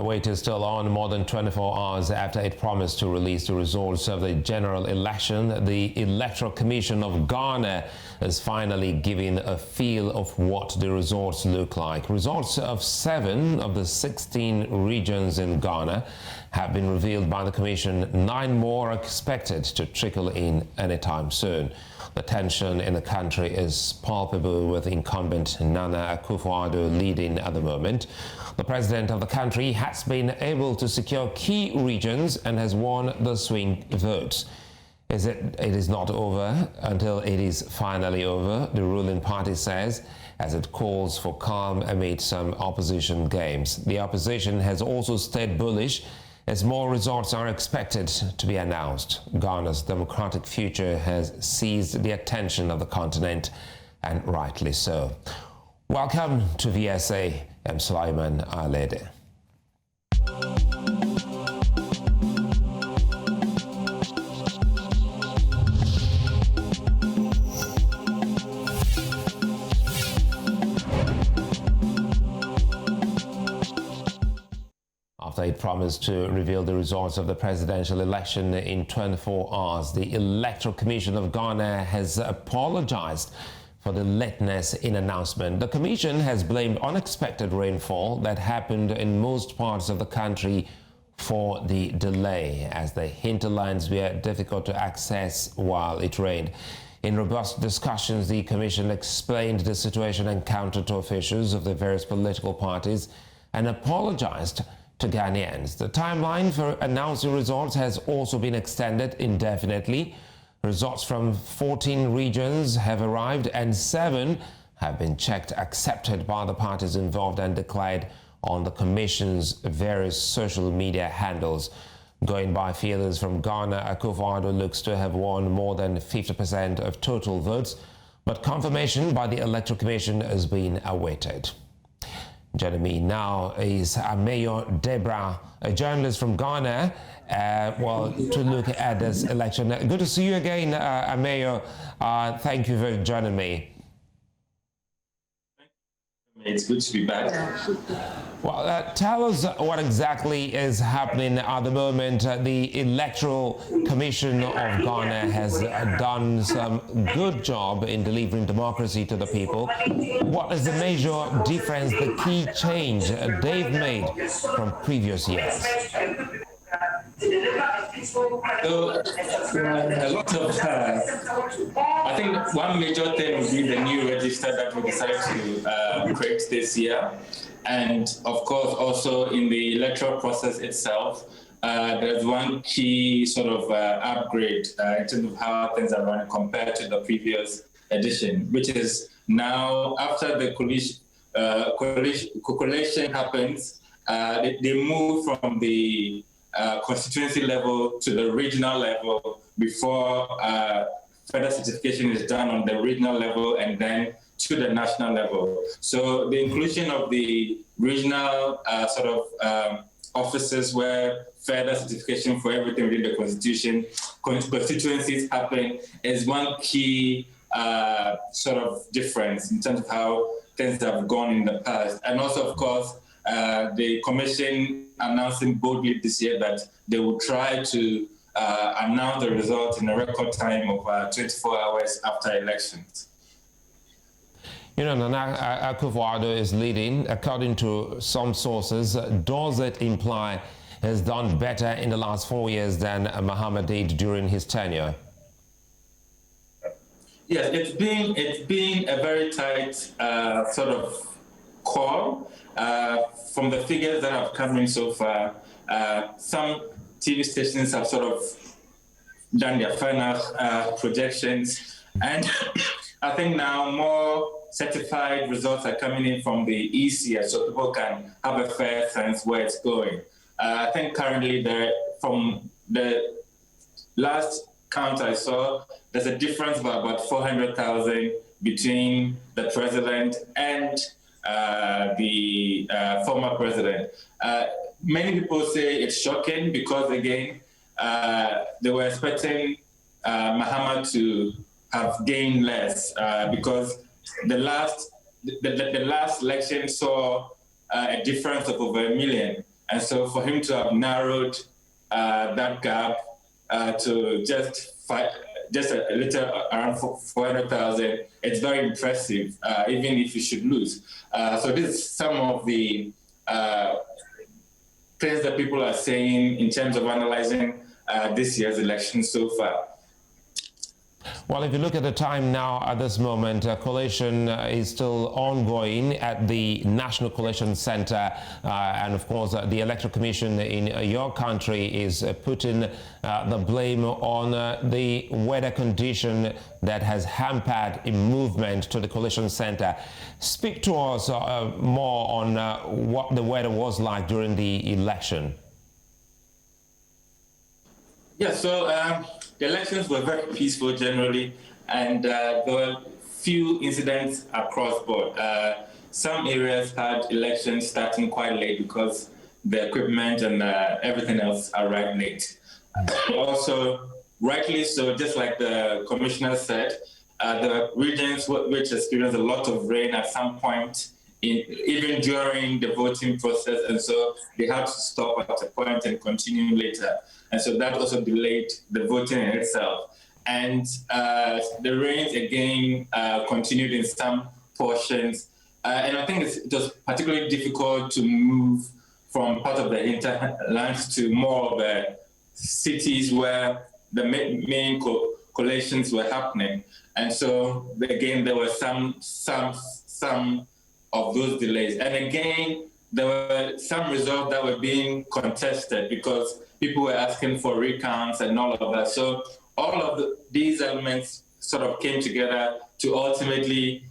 wait is still on more than 24 hours after it promised to release the results of the general election. The Electoral Commission of Ghana is finally giving a feel of what the results look like. Results of 7 of the 16 regions in Ghana have been revealed by the Commission. 9 more are expected to trickle in anytime soon. The tension in the country is palpable, with incumbent Nana Akufo-Addo leading at the moment. The president of the country has been able to secure key regions and has won the swing votes. It is not over until it is finally over, the ruling party says, as it calls for calm amid some opposition games. The opposition has also stayed bullish as more results are expected to be announced. Ghana's democratic future has seized the attention of the continent, and rightly so. Welcome to VSA. I'm Sulaiman, Aledeh. After it promised to reveal the results of the presidential election in 24 hours, the Electoral Commission of Ghana has apologized for the lateness in announcement. The Commission has blamed unexpected rainfall that happened in most parts of the country for the delay, as the hinterlands were difficult to access while it rained. In robust discussions, the Commission explained the situation encountered to officials of the various political parties and apologized to Ghanaians. The timeline for announcing results has also been extended indefinitely. Results from 14 regions have arrived and 7 have been checked, accepted by the parties involved and declared on the Commission's various social media handles. Going by feelers from Ghana, Akufo-Addo looks to have won more than 50% of total votes, but confirmation by the Electoral Commission is being awaited. Joining me now is Ameyaw Debrah, a journalist from Ghana, to look at this election. Good to see you again, Ameyaw. Thank you for joining me. It's good to be back. Well, tell us what exactly is happening at the moment. The Electoral Commission of Ghana has done some good job in delivering democracy to the people. What is the major difference, the key change they've made from previous years? So, a lot of, I think one major thing would be the new register that we decided to create this year. And of course, also in the electoral process itself, there's one key sort of upgrade in terms of how things are running compared to the previous edition, which is now after the coalition happens, they move from the constituency level to the regional level before further certification is done on the regional level and then to the national level. So the inclusion of the regional offices where further certification for everything within the constituencies happen is one key difference in terms of how things have gone in the past. And also, of course, the Commission announcing boldly this year that they will try to announce the results in a record time of 24 hours after elections. You know, Nana Akufo-Addo is leading. According to some sources, does it imply has done better in the last 4 years than Mahama did during his tenure? Yes, it's been a very tight call. From the figures that have come in so far, some TV stations have done their final projections, and I think now more certified results are coming in from the EC, so people can have a fair sense where it's going. I think currently, from the last count I saw, there's a difference of about 400,000 between the president and the former president. Many people say it's shocking because, again, they were expecting Mahama to have gained less because the last election saw a difference of over 1 million. And so for him to have narrowed that gap to just a little around 400,000, it's very impressive, even if he should lose. So this is some of the things that people are saying in terms of analyzing this year's election so far. Well, if you look at the time now at this moment, collation is still ongoing at the National Collation Center. And of course, the Electoral Commission in your country is putting the blame on the weather condition that has hampered a movement to the collation center. Speak to us more on what the weather was like during the election. Yeah, so the elections were very peaceful generally, and there were few incidents across board. Some areas had elections starting quite late because the equipment and everything else arrived late. Also, rightly so, just like the commissioner said, the regions which experienced a lot of rain at some point, even during the voting process, and so they had to stop at a point and continue later. And so that also delayed the voting in itself. And the rains again continued in some portions. And I think it was particularly difficult to move from part of the hinterlands to more of the cities where the main collations were happening. And so again, there were some of those delays. And again, there were some results that were being contested because people were asking for recounts and all of that. So all of these elements sort of came together to ultimately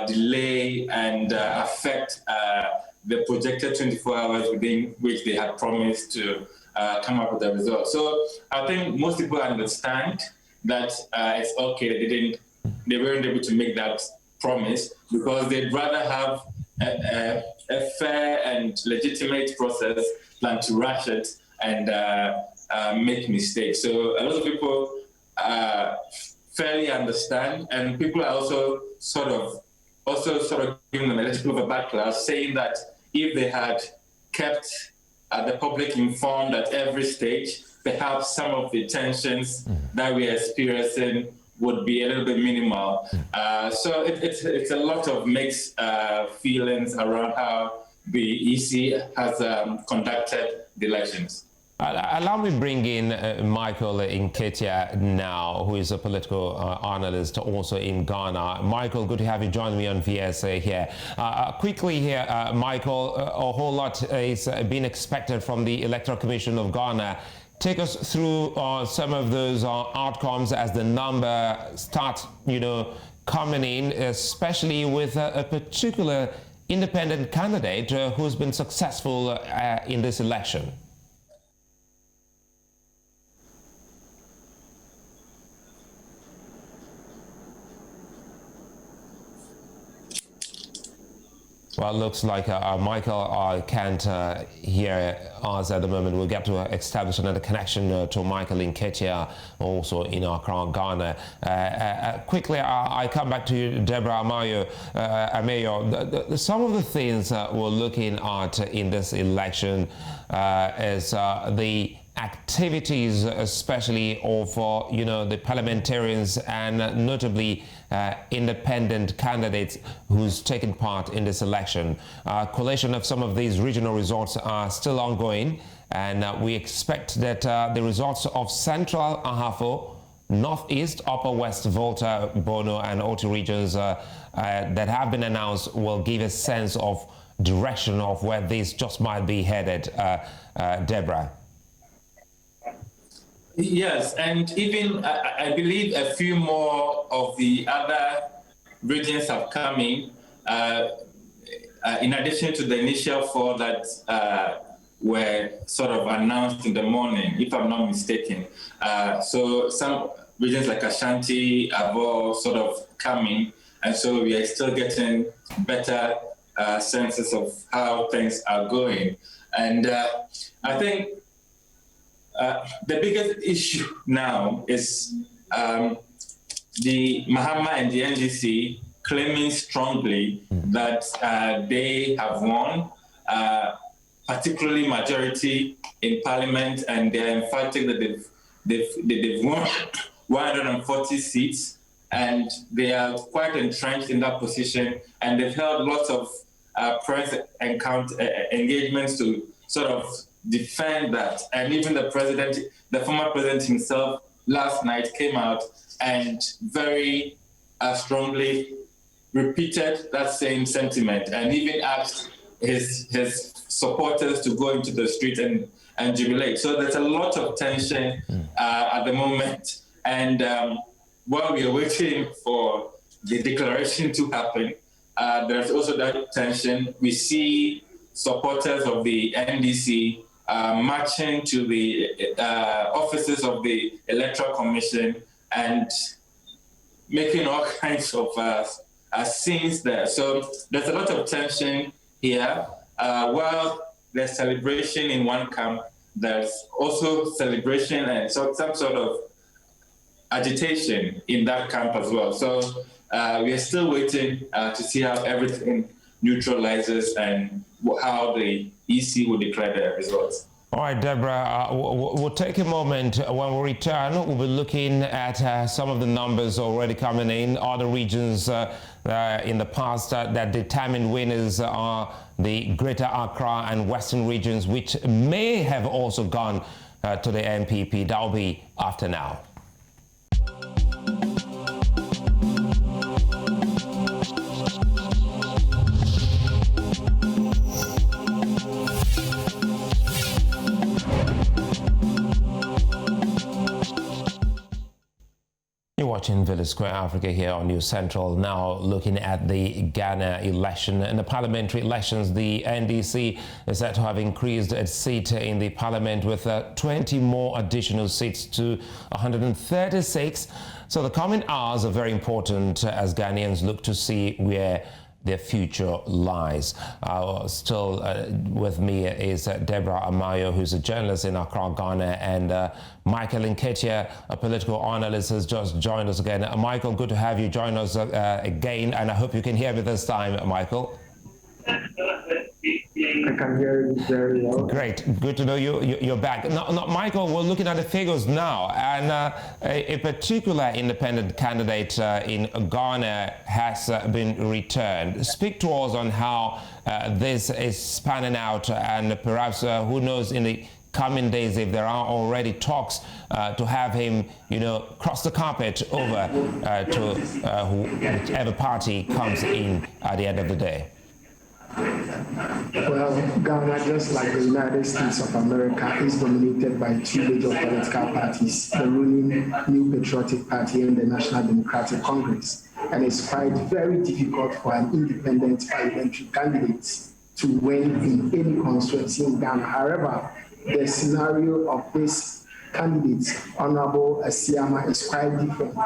delay and affect the projected 24 hours within which they had promised to come up with the results. So I think most people understand that it's okay they weren't able to make that promise because they'd rather have a fair and legitimate process than to rush it and make mistakes. So a lot of people fairly understand, and people are also sort of giving them a little bit of a backlash, saying that if they had kept the public informed at every stage, perhaps some of the tensions that we are experiencing would be a little bit minimal. So it's a lot of mixed feelings around how the EC has conducted the elections. Allow me to bring in Michael Nkeita now, who is a political analyst also in Ghana. Michael, good to have you join me on VSA here. Quickly here, Michael, a whole lot is being expected from the Electoral Commission of Ghana. Take us through some of those outcomes as the number starts, coming in, especially with a particular independent candidate who's been successful in this election. Well, it looks like Michael can't hear us at the moment. We'll get to establish another connection to Michael Nkeita, also in Accra, Ghana. Quickly, I come back to you, Debrah Ameyaw. Some of the things we're looking at in this election is the activities, especially of the parliamentarians and notably independent candidates who's taken part in this election. Collation of some of these regional results are still ongoing, and we expect that the results of Central Ahafo, Northeast, Upper West, Volta, Bono and Oti regions that have been announced will give a sense of direction of where this just might be headed. Debrah. Yes, and even I believe a few more of the other regions have come in addition to the initial four that were sort of announced in the morning, if I'm not mistaken. So some regions like Ashanti have all sort of coming, and so we are still getting better senses of how things are going. And I think the biggest issue now is the Mahama and the NDC claiming strongly that they have won particularly majority in parliament, and they're emphatic that they've won 140 seats, and they are quite entrenched in that position, and they've held lots of press engagements to sort of defend that. And even the former president himself last night came out and very strongly repeated that same sentiment, and even asked his supporters to go into the street and jubilate. So there's a lot of tension at the moment. And while we are waiting for the declaration to happen, there's also that tension. We see supporters of the NDC marching to the offices of the Electoral Commission and making all kinds of scenes there. So there's a lot of tension here. While there's celebration in one camp, there's also celebration and some sort of agitation in that camp as well. So we are still waiting to see how everything neutralizes and how the EC will declare the results. All right, Debrah, we'll take a moment. When we return, we'll be looking at some of the numbers already coming in. Other regions in the past that determined winners are the Greater Accra and Western regions, which may have also gone to the NPP. That will be after now. Watching Village Square Africa here on News Central, now looking at the Ghana election. In the parliamentary elections, the NDC is said to have increased its seat in the parliament with 20 more additional seats to 136. So the coming hours are very important as Ghanaians look to see where their future lies. Still with me is Debrah Ameyaw, who's a journalist in Accra, Ghana, and Nkeita, a political analyst, has just joined us again. Michael, good to have you join us again, and I hope you can hear me this time, Michael. I can hear you very well. Great. Good to know you're back. Now, Michael, we're looking at the figures now, and a particular independent candidate in Ghana has been returned. Speak to us on how this is panning out, and perhaps, who knows, in the coming days, if there are already talks to have him, cross the carpet over to whichever party comes in at the end of the day. Well, Ghana, just like the United States of America, is dominated by two major political parties, the ruling New Patriotic Party and the National Democratic Congress. And it's quite very difficult for an independent parliamentary candidate to win in any constituency in Ghana. However, the scenario of this candidate, Honorable Asiama, is quite different.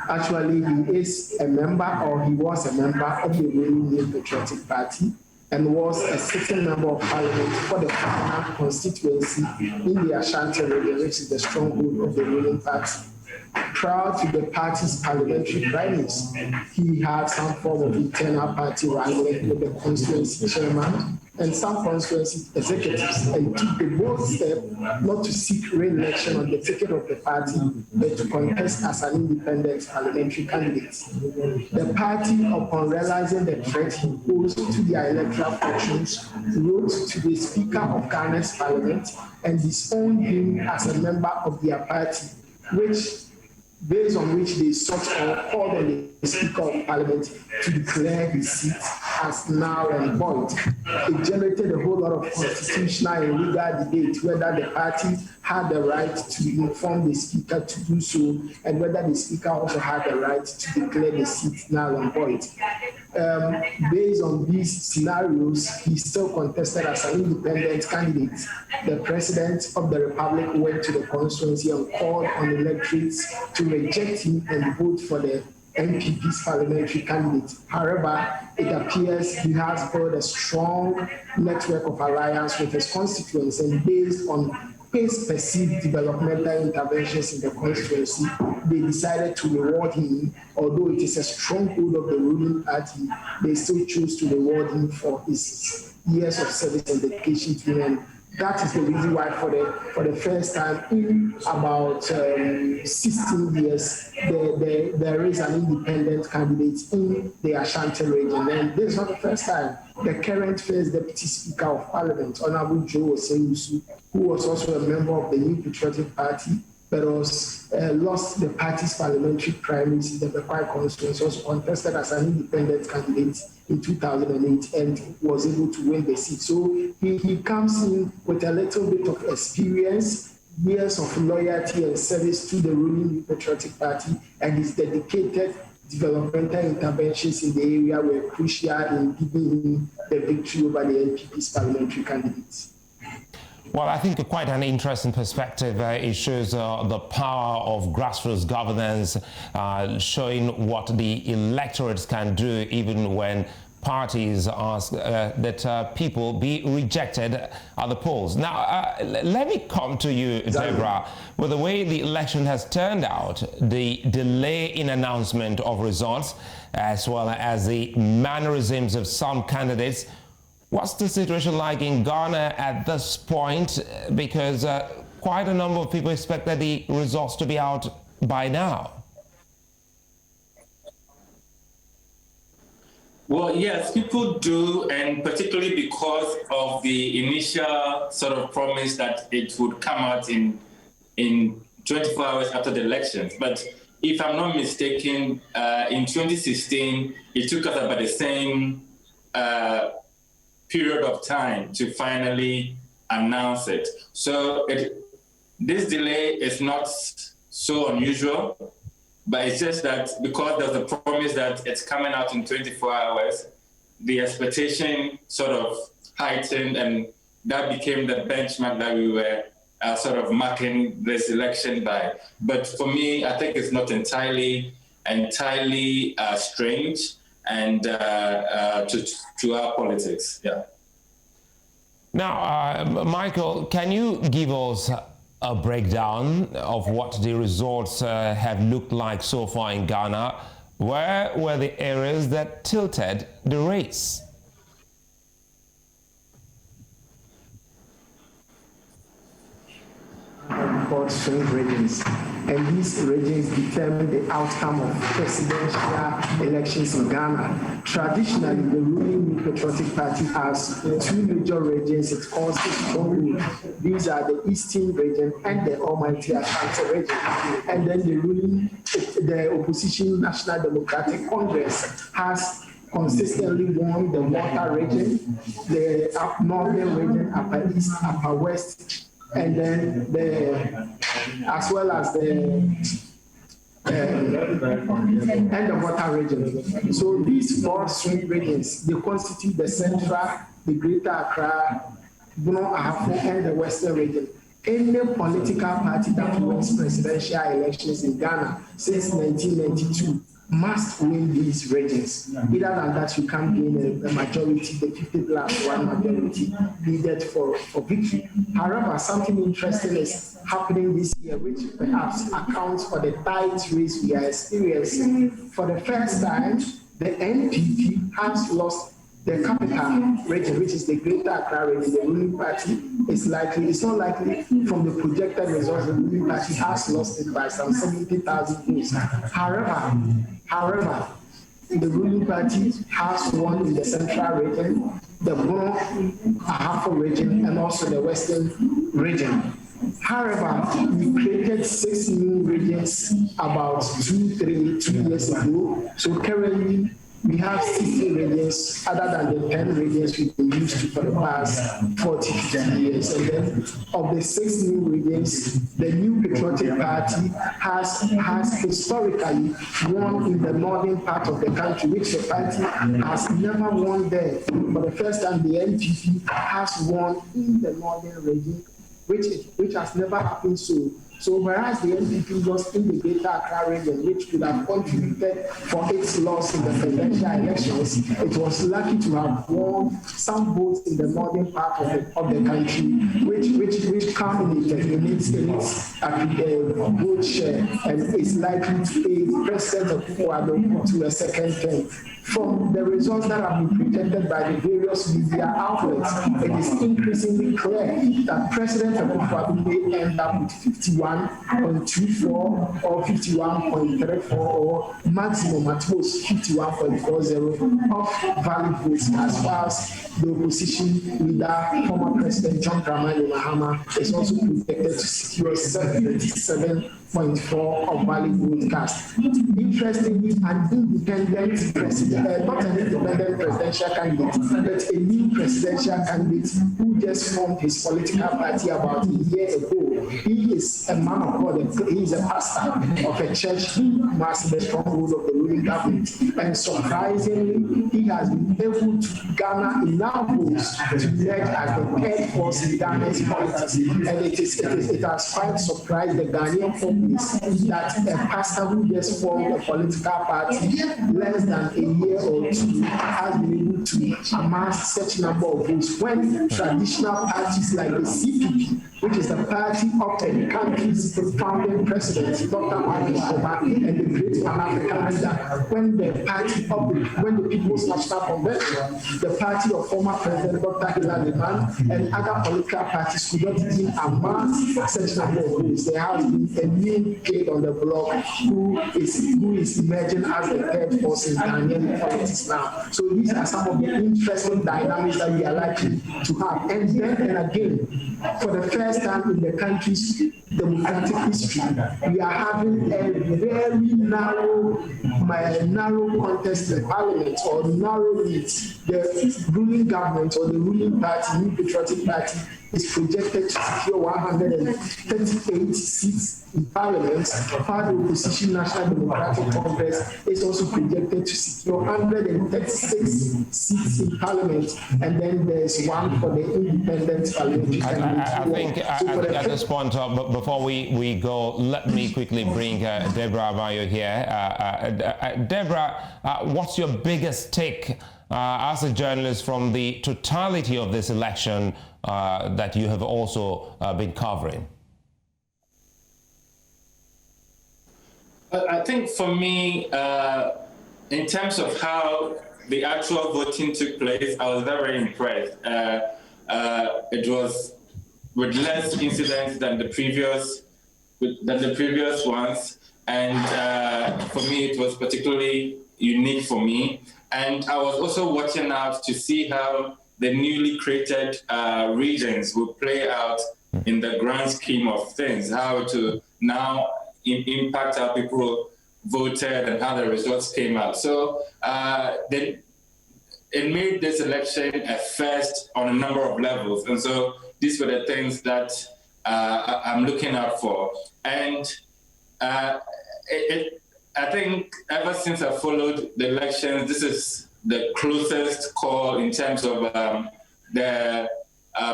Actually, he is a member, or he was a member of the ruling New Patriotic Party, and was a sitting member of parliament for the Ghana constituency in the Ashanti region, which is the stronghold of the ruling party. Prior to the party's parliamentary primaries, he had some form of internal party wrangling with the constituency chairman and some constituency executives, and took the bold step not to seek re-election on the ticket of the party, but to contest as an independent parliamentary candidate. The party, upon realizing the threat he posed to their electoral fortunes, wrote to the Speaker of Ghana's Parliament and disowned him as a member of their party, based on which they sought or called on the Speaker of Parliament to declare his seat as null and void. It generated a whole lot of constitutional and legal debate whether the party had the right to inform the Speaker to do so, and whether the Speaker also had the right to declare the seat null and void. Based on these scenarios, he still contested as an independent candidate. The President of the Republic went to the constituency and called on electorates to reject him and vote for the NPP's parliamentary candidate. However, it appears he has built a strong network of alliance with his constituents, and based on his perceived developmental interventions in the constituency, they decided to reward him. Although it is a stronghold of the ruling party, they still choose to reward him for his years of service and dedication to them. That is the reason why for the first time in about 16 years, there is an independent candidate in the Ashanti region. And this is not the first time. The current first Deputy Speaker of Parliament, Honorable Joe Osei-Usu, who was also a member of the New Patriotic Party, but lost the party's parliamentary primaries in the Bekwai constituency, was contested as an independent candidate in 2008 and was able to win the seat. So he comes in with a little bit of experience, years of loyalty and service to the ruling New Patriotic Party, and his dedicated developmental interventions in the area were crucial in giving him the victory over the NPP's parliamentary candidates. Well, I think quite an interesting perspective. It shows the power of grassroots governance, showing what the electorates can do even when parties ask that people be rejected at the polls. Now, let me come to you, Debrah. With the way the election has turned out, the delay in announcement of results, as well as the mannerisms of some candidates, what's the situation like in Ghana at this point? Because quite a number of people expected the results to be out by now. Well, yes, people do, and particularly because of the initial sort of promise that it would come out in 24 hours after the elections. But if I'm not mistaken, in 2016, it took us about the same period of time to finally announce it. So this delay is not so unusual, but it's just that because there's a promise that it's coming out in 24 hours, the expectation sort of heightened, and that became the benchmark that we were sort of marking this election by. But for me, I think it's not entirely strange and to our politics. Yeah. Now, Michael, can you give us a breakdown of what the results have looked like so far in Ghana? Where were the areas that tilted the race? Called swing regions, and these regions determine the outcome of presidential elections in Ghana. Traditionally, the ruling New Patriotic Party has two major regions. It calls the stronghold. These are the Eastern region and the Almighty Ashanti region. And then the opposition National Democratic Congress has consistently won the Water region, the northern region, Upper East, Upper West, and then as well as the Water region. So these four swing regions, they constitute the Central, the Greater Accra, Bono Ahafo, and the Western region. Any political party that wins presidential elections in Ghana since 1992 must win these regions. Other than that, you can't gain a majority, the 50+1 majority needed for victory. However, something interesting is happening this year, which perhaps accounts for the tight race we are experiencing. For the first time, the NPP has lost the capital region, which is the Greater Accra region. The ruling party it's not likely from the projected results, the ruling party has lost it by some 70,000 votes. However, the ruling party has won in the Central region, the Bono Ahafo region, and also the Western region. However, we created 6 new regions about 2 years ago. So currently, we have 60 regions other than the 10 regions we've been used to for the past 40, 50 years. And then of the 6 new regions, the New Patriotic Party has historically won in the northern part of the country, which the party has never won there. For the first time, the NPP has won in the northern region, which has never happened so. So whereas the NPP was in the Greater Accra region, which could have contributed for its loss in the presidential elections, it was lucky to have won some votes in the northern part of the country, which culminated in its vote share and is likely to aid President Akufo-Addo to a second term. From the results that have been presented by the various media outlets, it is increasingly clear that President Akufo-Addo may end up with 51.24 or 51.34 or maximum at most 51.40 of valid votes, as far as the opposition leader, former President John Dramani Mahama, is also projected to secure 77.4 of valid vote cast. Interestingly, an independent president, not an independent presidential candidate, but a new presidential candidate who just formed his political party about a year ago. He is a man of God. He is a pastor of a church who must be the stronghold of the ruling government. And surprisingly, he has been able to garner enough votes to emerge as the third force in Ghana's politics. And it has quite surprised the Ghanaian populace that a pastor who just formed a political party less than a year or two has been able to amass such number of votes when traditional parties like the CPP, which is the party of the country's founding president, Dr. Kwame Nkrumah, and the great Pan-African leader, when the People's National Convention, the party of former President Dr. Sulaiman, and other political parties could not even amass such number of votes. There has been a new kid on the block who is emerging as the third force in Ghanaian politics now. So these are some of the interesting dynamics that we are likely to have. And then and again, for the first time in the country's democratic history, we are having a very narrow contest in parliament, or narrow lead. The ruling government or the ruling party, New Patriotic Party, is projected to secure 138 seats in parliament, while the opposition National Democratic Congress is also projected to secure 136 seats in parliament, and then there's one for the independent parliamentary candidate. I think at this point, before we go, let me quickly bring Debrah Ameyaw here. Debrah, what's your biggest take as a journalist from the totality of this election that you have also been covering? I think for me, in terms of how the actual voting took place, I was very impressed. It was with less incidents than the previous ones, and for me, it was particularly unique for me. And I was also watching out to see how the newly created regions will play out in the grand scheme of things, how to now impact how people voted and how the results came out. So it made this election a first on a number of levels. And so these were the things that I'm looking out for. And I think ever since I followed the elections, this is the closest call in terms of the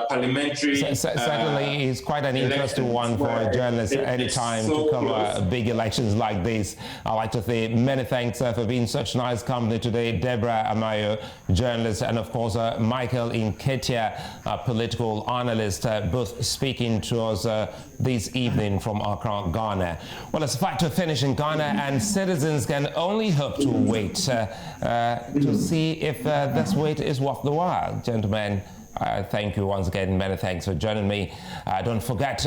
parliamentary. Certainly, it's quite an interesting one for a journalist at any time to cover big elections like this. I'd like to say many thanks for being such nice company today, Debrah Ameyaw, journalist, and of course Michael Nkeita, political analyst, both speaking to us this evening from Accra, Ghana. Well, it's a fact to finish in Ghana, and citizens can only hope to wait to see if this wait is worth the while. Gentlemen, thank you once again. Many thanks for joining me. Don't forget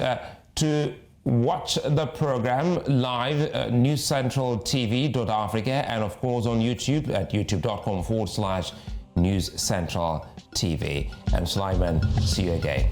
to watch the program live, newscentraltv.africa, and of course on YouTube at youtube.com/newscentraltv. And Sulaiman, see you again.